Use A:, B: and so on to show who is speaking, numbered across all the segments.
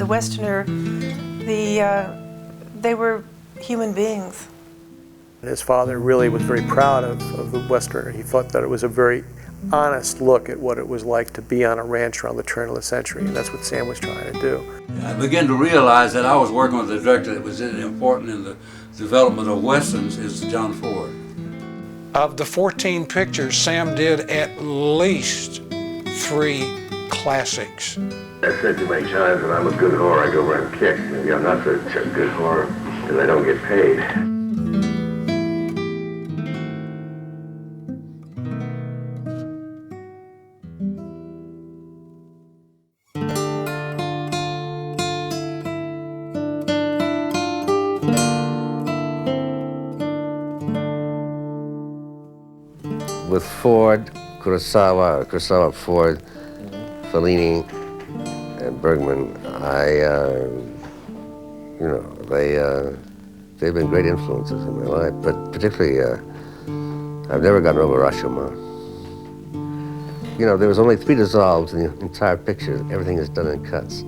A: The Westerner, they were human beings.
B: His father really was very proud of the Westerner. He thought that it was a very honest look at what it was like to be on a ranch around the turn of the century, and that's what Sam was trying to do.
C: I began to realize that I was working with a director that was important in the development of Westerns is John Ford.
D: Of the 14 pictures, Sam did at least 3 classics.
E: I've said too many times, when I'm a good whore, I go run kicks. Maybe I'm not such a good whore because I don't get paid.
F: With Ford, Kurosawa, Ford, Fellini, and Bergman, they've been great influences in my life. But particularly, I've never gotten over Rashomon. You know, there was only 3 dissolves in the entire picture. Everything is done in cuts,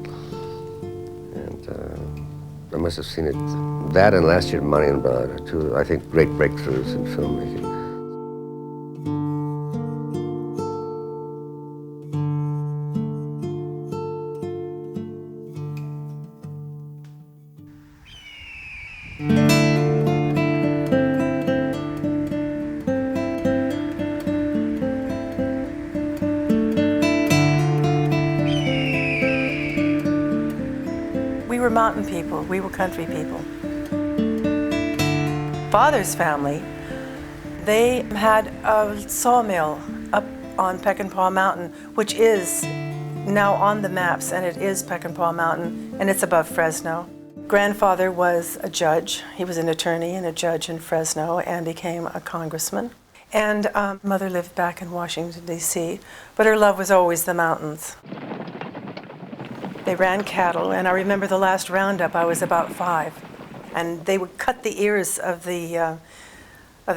F: and I must have seen it. That and last year, Money and Blood are 2, I think, great breakthroughs in filmmaking.
A: We were mountain people, we were country people. Father's family, they had a sawmill up on Peckinpah Mountain, which is now on the maps, and it is Peckinpah Mountain, and it's above Fresno. Grandfather was a judge. He was an attorney and a judge in Fresno and became a congressman. And mother lived back in Washington, D.C., but her love was always the mountains. They ran cattle, and I remember the last roundup, I was about 5, and they would cut the ears of the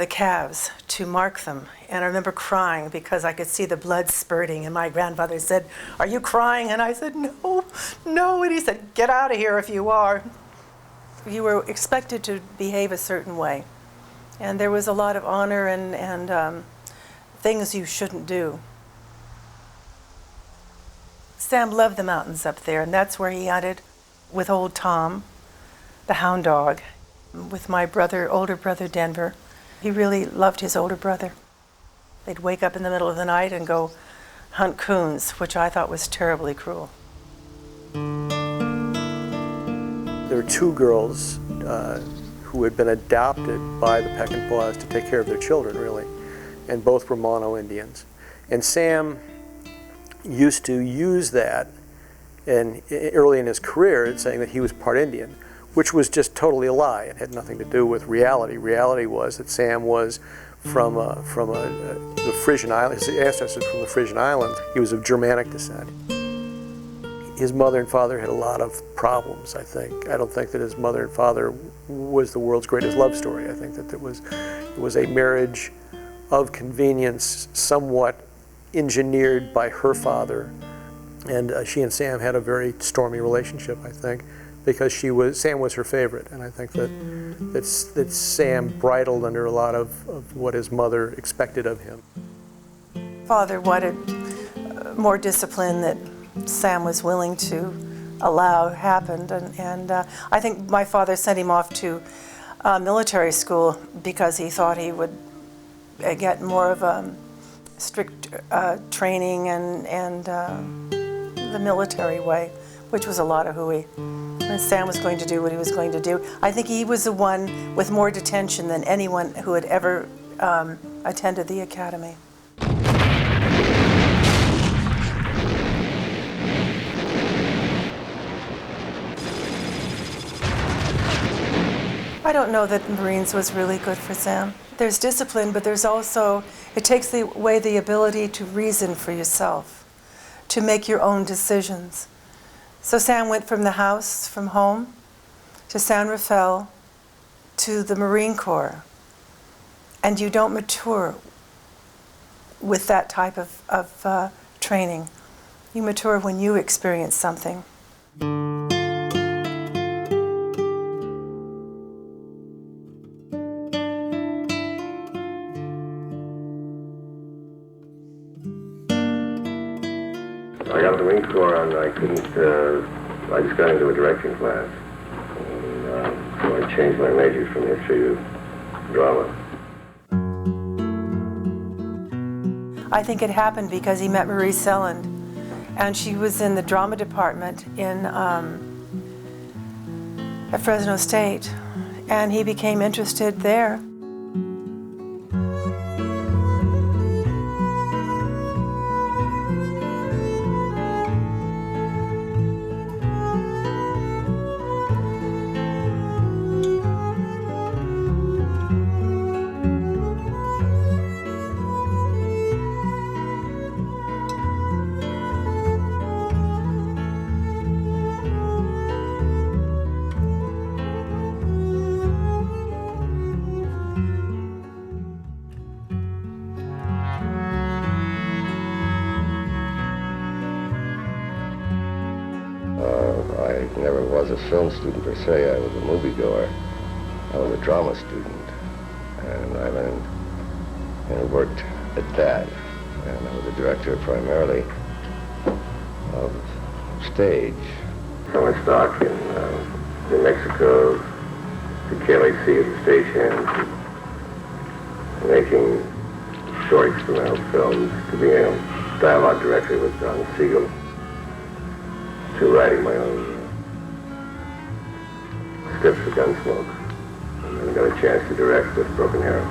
A: calves to mark them. And I remember crying because I could see the blood spurting, and my grandfather said, "Are you crying?" And I said, "No, no." And he said, "Get out of here if you are." You were expected to behave a certain way, and there was a lot of honor and things you shouldn't do. Sam loved the mountains up there, and that's where he hunted with old Tom, the hound dog, with my brother, older brother Denver. He really loved his older brother. They'd wake up in the middle of the night and go hunt coons, which I thought was terribly cruel.
B: There were 2 girls who had been adopted by the Peckinpahs to take care of their children, really, and both were Mono Indians. And Sam used to use that early in his career, saying that he was part Indian, which was just totally a lie. It had nothing to do with reality. Reality was that Sam was from the Frisian Islands. His ancestors from the Frisian Islands. He was of Germanic descent. His mother and father had a lot of problems, I think. I don't think that his mother and father was the world's greatest love story. I think that it was a marriage of convenience, somewhat engineered by her father, and she and Sam had a very stormy relationship, I think, because Sam was her favorite, and I think that Sam bridled under a lot of what his mother expected of him.
A: Father wanted more discipline that Sam was willing to allow happened, and I think my father sent him off to military school because he thought he would get more of a strict training and the military way, which was a lot of hooey. And Sam was going to do what he was going to do. I think he was the one with more detention than anyone who had ever attended the academy. I don't know that Marines was really good for Sam. There's discipline, but there's also, it takes away the ability to reason for yourself, to make your own decisions. So Sam went from the house, from home, to San Rafael, to the Marine Corps. And you don't mature with that type of training. You mature when you experience something.
E: I got the Marine Corps and I I just got into a directing class. And, so I changed my major from history to drama.
A: I think it happened because he met Marie Selland, and she was in the drama department at Fresno State, and he became interested there.
F: I never was a film student per se. I was a moviegoer. I was a drama student, and I learned and worked at that. And I was a director primarily of stage.
E: So I stock in New Mexico, to KLAC as a stagehand, making short experimental films, to being a dialogue director with Don Siegel, to writing my own scripts for Gunsmoke, and then got a chance to direct with Broken Arrow.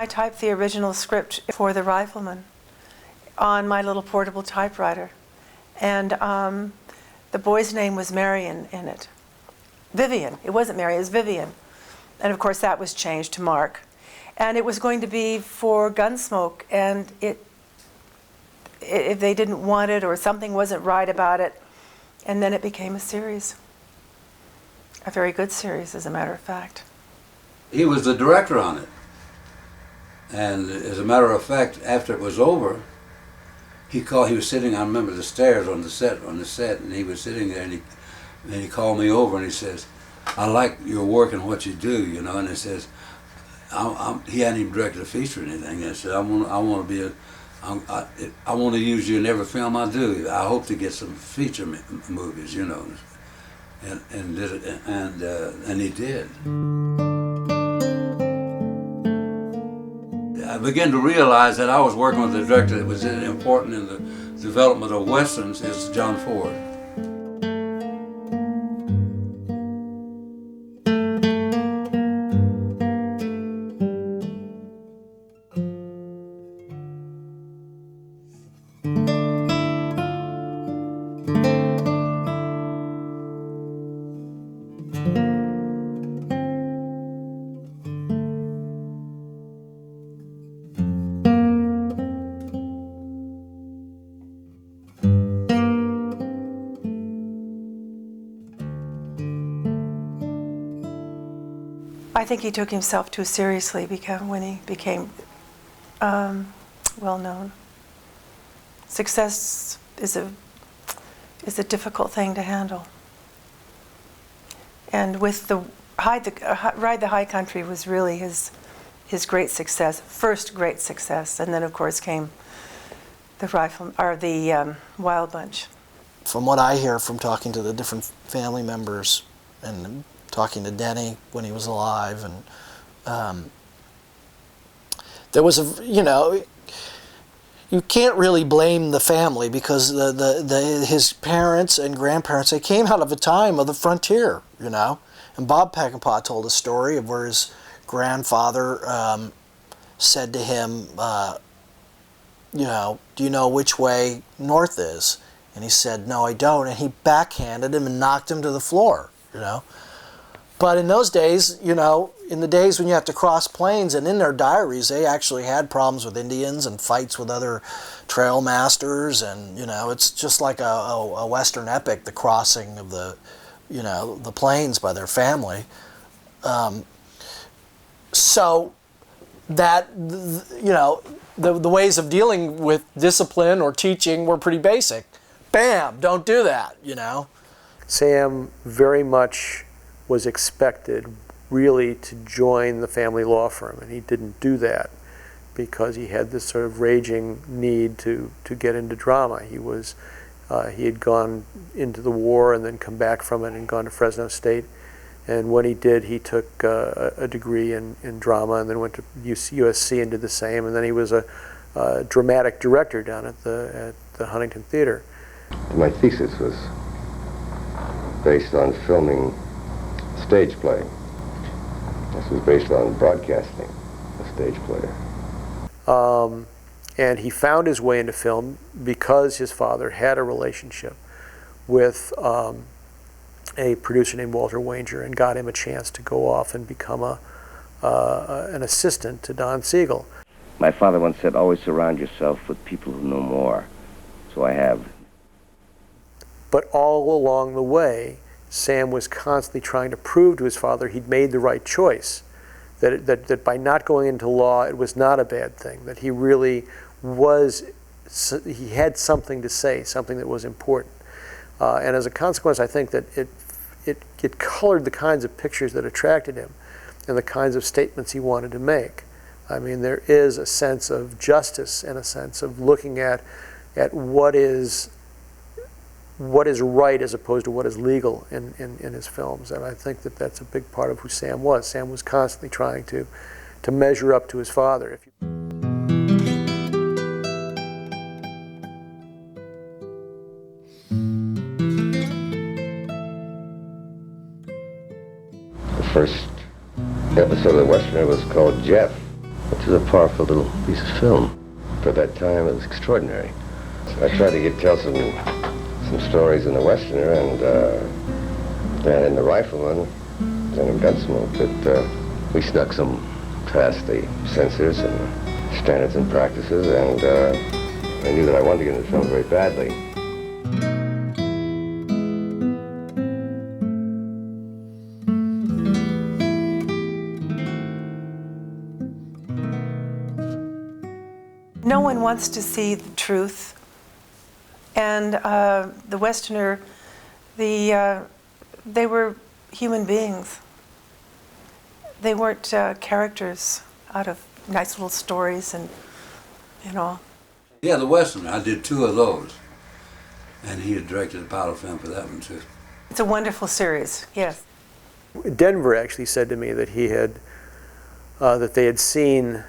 A: I typed the original script for The Rifleman on my little portable typewriter. And the boy's name was Marion in it. Vivian. It wasn't Marion, it was Vivian. And of course that was changed to Mark. And it was going to be for Gunsmoke, and if they didn't want it or something wasn't right about it, and then it became a series. A very good series, as a matter of fact.
C: He was the director on it. And as a matter of fact, after it was over, he was sitting, I remember, the stairs on the set, and he was sitting there, and he called me over and he says, "I like your work and what you do, you know." And he says, he hadn't even directed a feature or anything. And I said, I want to use you in every film I do. I hope to get some feature movies, you know. And did it, and he did. I began to realize that I was working with a director that was important in the development of westerns, is John Ford.
A: I think he took himself too seriously when he became well known. Success is a difficult thing to handle. And with the Ride the High Country was really his great success, first great success, and then of course came the Wild Bunch.
G: From what I hear from talking to the different family members and talking to Denny when he was alive, and there was you can't really blame the family, because his parents and grandparents, they came out of a time of the frontier, you know. And Bob Peckinpah told a story of where his grandfather said to him, you know, "Do you know which way north is?" And he said, "No, I don't." And he backhanded him and knocked him to the floor, you know. But in those days, you know, in the days when you have to cross plains, and in their diaries, they actually had problems with Indians and fights with other trail masters, and it's just like a Western epic, the crossing of the plains by their family. So that the ways of dealing with discipline or teaching were pretty basic. Bam, don't do that.
B: Sam very much was expected really to join the family law firm, and he didn't do that because he had this sort of raging need to get into drama. He had gone into the war and then come back from it and gone to Fresno State, and when he did, he took a degree in drama and then went to USC and did the same, and then he was a dramatic director down at the Huntington Theater.
F: My thesis was based on filming a stage play. This was based on broadcasting a stage play.
B: And he found his way into film because his father had a relationship with a producer named Walter Wanger and got him a chance to go off and become an assistant to Don Siegel.
H: My father once said, always surround yourself with people who know more. So I have.
B: But all along the way, Sam was constantly trying to prove to his father he'd made the right choice, that by not going into law, it was not a bad thing, that he really he had something to say, something that was important. And as a consequence, I think that it colored the kinds of pictures that attracted him and the kinds of statements he wanted to make. I mean, there is a sense of justice and a sense of looking at what is right as opposed to what is legal in his films. And I think that that's a big part of who Sam was. Sam was constantly trying to measure up to his father.
F: The first episode of the Westerner was called Jeff, which is a powerful little piece of film. For that time, it was extraordinary. So I tried to tell some stories in the Westerner and in the Rifleman and in Gunsmoke, but we snuck some past the censors and standards and practices, and I knew that I wanted to get into film very badly.
A: No one wants to see the truth. And the Westerner, they were human beings. They weren't characters out of nice little stories and,
C: Yeah, the Westerner, I did 2 of those. And he had directed a pilot film for that one too.
A: It's a wonderful series, yes.
B: Denver actually said to me that that they had seen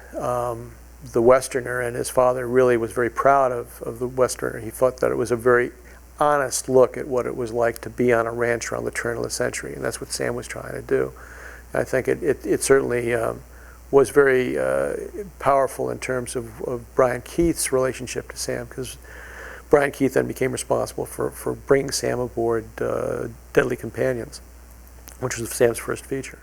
B: the Westerner, and his father really was very proud of the Westerner. He thought that it was a very honest look at what it was like to be on a ranch around the turn of the century, and that's what Sam was trying to do. And I think it certainly was very powerful in terms of Brian Keith's relationship to Sam, because Brian Keith then became responsible for bringing Sam aboard Deadly Companions, which was Sam's first feature.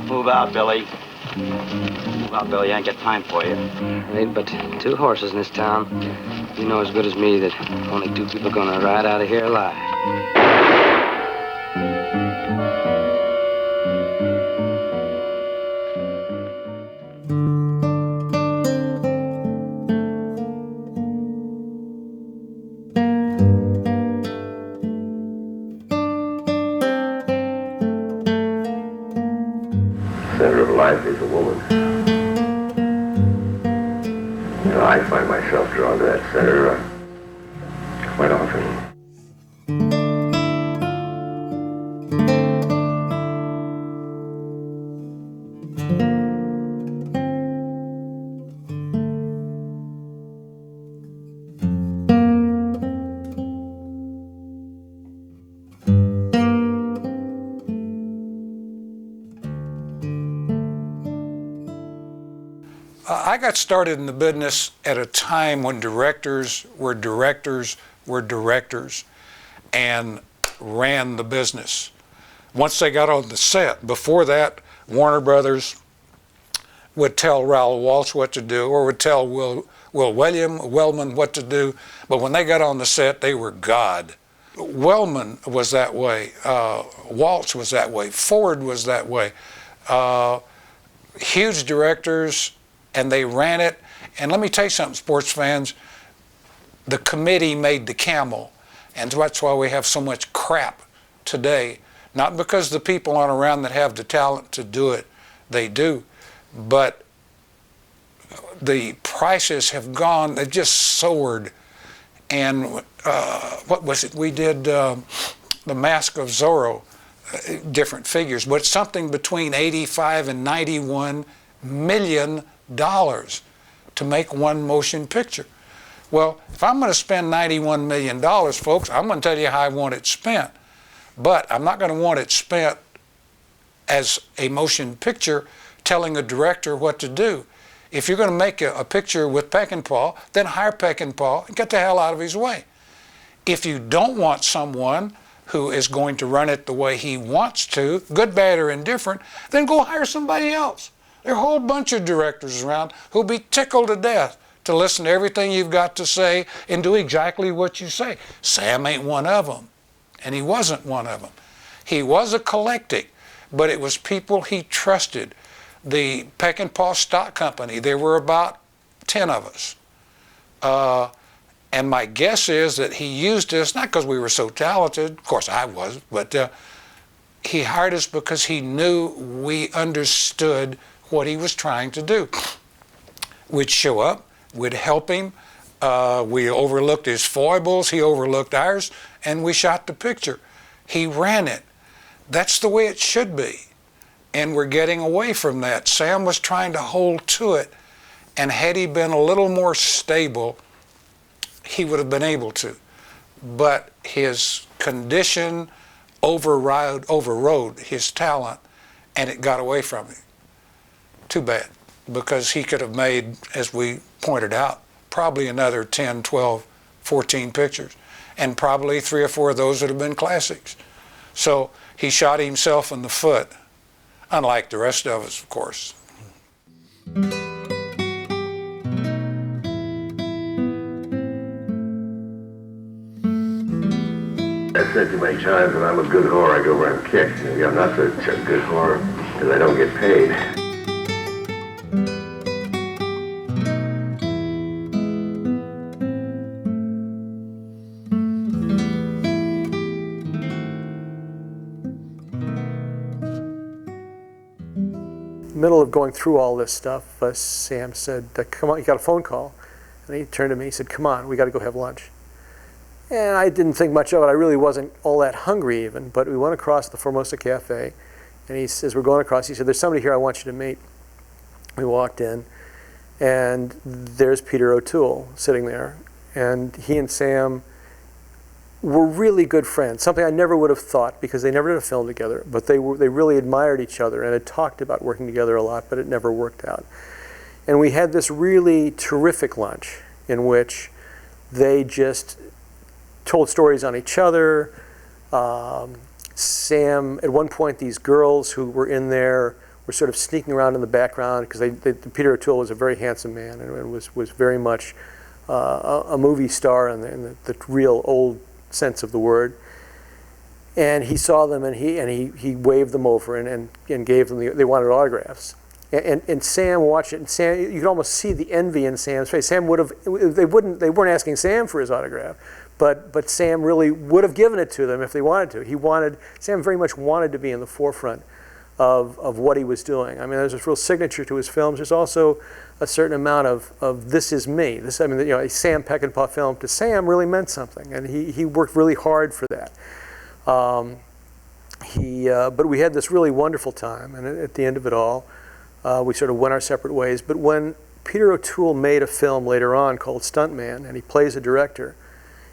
I: Move out, Billy. Well, Bill, you ain't got time for you. There ain't but 2 horses in this town. You know as good as me that only 2 people are gonna ride out of here alive.
E: Center of life is a woman. You know, I find myself drawn to that center quite often.
D: I got started in the business at a time when directors were directors and ran the business. Once they got on the set, before that, Warner Brothers would tell Raoul Walsh what to do, or would tell Will Wellman what to do, but when they got on the set, they were God. Wellman was that way, Walsh was that way, Ford was that way. Huge directors, and they ran it. And let me tell you something, sports fans, the committee made the camel, and that's why we have so much crap today. Not because the people aren't around that have the talent to do it, they do, but the prices have gone, they've just soared. And what was it, we did The Mask of Zorro, different figures, but something between 85 and 91 million dollars to make one motion picture. Well, if I'm going to spend $91 million, folks, I'm going to tell you how I want it spent. But I'm not going to want it spent as a motion picture telling a director what to do. If you're going to make a picture with Peckinpah, then hire Peckinpah and get the hell out of his way. If you don't want someone who is going to run it the way he wants to, good, bad, or indifferent, then go hire somebody else. There are a whole bunch of directors around who'll be tickled to death to listen to everything you've got to say and do exactly what you say. Sam ain't one of them, and he wasn't one of them. He was eclectic, but it was people he trusted. The Peckinpah Stock Company, there were about 10 of us. And my guess is that he used us, not because we were so talented, of course I was, but he hired us because he knew we understood what he was trying to do. We'd show up, we'd help him, we overlooked his foibles, he overlooked ours, and we shot the picture. He ran it. That's the way it should be. And we're getting away from that. Sam was trying to hold to it, and had he been a little more stable, he would have been able to. But his condition overrode his talent, and it got away from him. Too bad, because he could have made, as we pointed out, probably another 10, 12, 14 pictures, and probably 3 or 4 of those would have been classics. So he shot himself in the foot, unlike the rest of us, of course.
E: I've said too many times when I'm a good whore, I go where I'm kicked. Maybe I'm not such a good whore because I don't get paid.
B: Middle of going through all this stuff, Sam said, come on, he got a phone call. And he turned to me, he said, come on, we got to go have lunch. And I didn't think much of it. I really wasn't all that hungry even, but we went across the Formosa Cafe, and he says, we're going across, he said, there's somebody here I want you to meet. We walked in, and there's Peter O'Toole sitting there, and he and Sam were really good friends, something I never would have thought because they never did a film together, but they really admired each other and had talked about working together a lot, but it never worked out. And we had this really terrific lunch in which they just told stories on each other. Sam, at one point, these girls who were in there were sort of sneaking around in the background, because Peter O'Toole was a very handsome man and was very much a movie star in the real old sense of the word. And he saw them, and he waved them over and gave them they wanted autographs. And Sam watched it, and Sam, you could almost see the envy in Sam's face. Sam they weren't asking Sam for his autograph, but Sam really would have given it to them if they wanted to. Sam very much wanted to be in the forefront of what he was doing. I mean, there's this real signature to his films. There's also a certain amount of this is me. A Sam Peckinpah film to Sam really meant something, and he worked really hard for that. But we had this really wonderful time, and at the end of it all, we sort of went our separate ways. But when Peter O'Toole made a film later on called Stuntman, and he plays a director,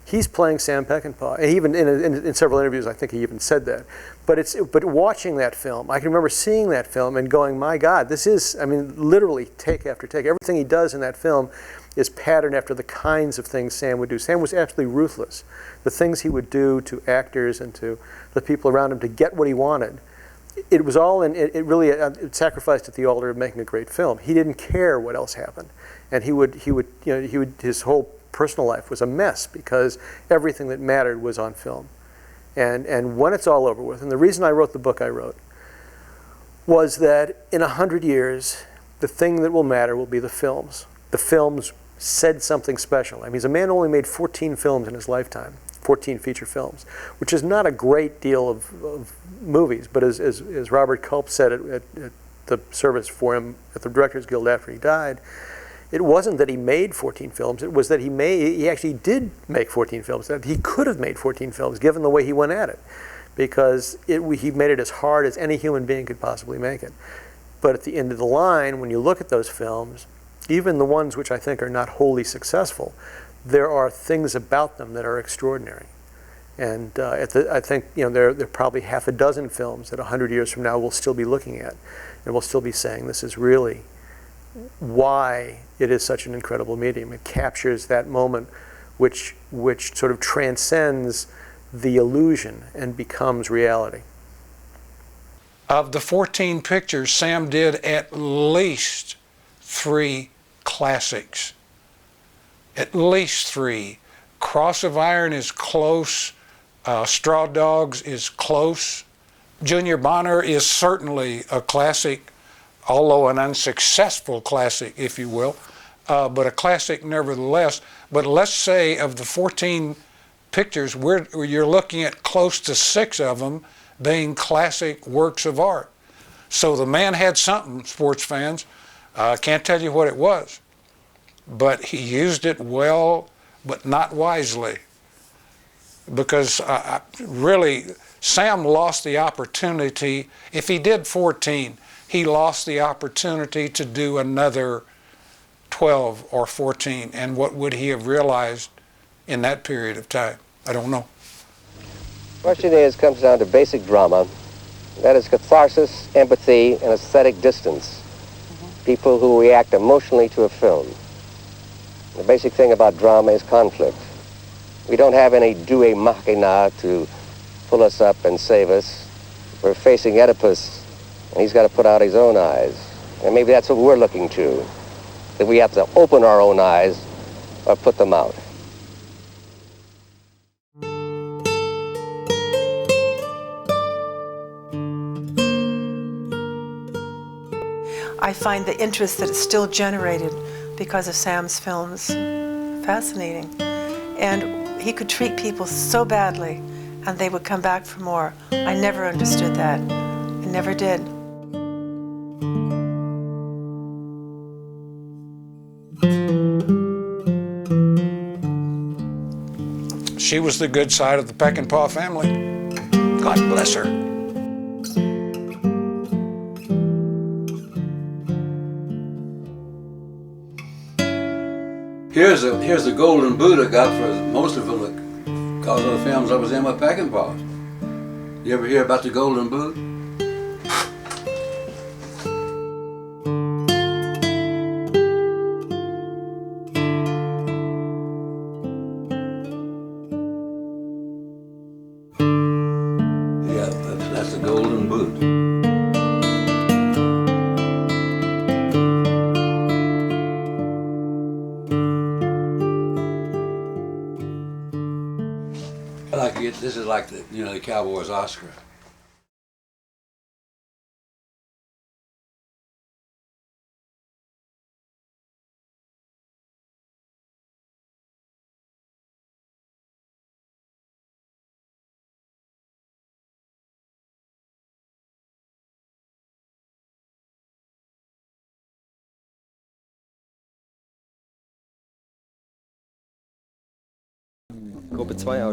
B: he's playing Sam Peckinpah. And even in several interviews, I think he even said that. But watching that film, I can remember seeing that film and going, my God, this is, I mean, literally take after take. Everything he does in that film is patterned after the kinds of things Sam would do. Sam was absolutely ruthless. The things he would do to actors and to the people around him to get what he wanted, it was all in, it really it sacrificed at the altar of making a great film. He didn't care what else happened. And his whole personal life was a mess because everything that mattered was on film. And when it's all over with, and the reason I wrote the book I wrote was that in 100 years, the thing that will matter will be the films. The films said something special. I mean, he's a man who only made 14 films in his lifetime, 14 feature films, which is not a great deal of movies, but as Robert Culp said at the service for him at the Directors Guild after he died, it wasn't that he made 14 films, it was that he actually did make 14 films. That he could have made 14 films given the way he went at it, because he made it as hard as any human being could possibly make it. But at the end of the line, when you look at those films, even the ones which I think are not wholly successful, there are things about them that are extraordinary. And I think there are probably half a dozen films that 100 years from now we'll still be looking at, and we'll still be saying this is really why it is such an incredible medium. It captures that moment which sort of transcends the illusion and becomes reality.
D: Of the 14 pictures, Sam did at least 3 classics. At least 3. Cross of Iron is close. Straw Dogs is close. Junior Bonner is certainly a classic, although an unsuccessful classic, if you will, but a classic nevertheless. But let's say of the 14 pictures, you're looking at close to 6 of them being classic works of art. So the man had something, sports fans. I can't tell you what it was, but he used it well, but not wisely. Because really, Sam lost the opportunity. If he did 14, he lost the opportunity to do another 12 or 14. And what would he have realized in that period of time? I don't know.
H: The question comes down to basic drama. That is catharsis, empathy, and aesthetic distance. People who react emotionally to a film. The basic thing about drama is conflict. We don't have any Due Machina to pull us up and save us. We're facing Oedipus, and he's got to put out his own eyes. And maybe that's what we're looking to, that we have to open our own eyes or put them out.
A: I find the interest that is still generated because of Sam's films fascinating. And he could treat people so badly and they would come back for more. I never understood that. I never did.
D: She was the good side of the Peckinpah family. God bless her.
C: Here's the golden boot I got for most of them because of the films I was in with Peckinpah. You ever hear about the golden boot? Yeah, that's the golden boot. like this is like the the Cowboys Oscar.
J: Gruppe 2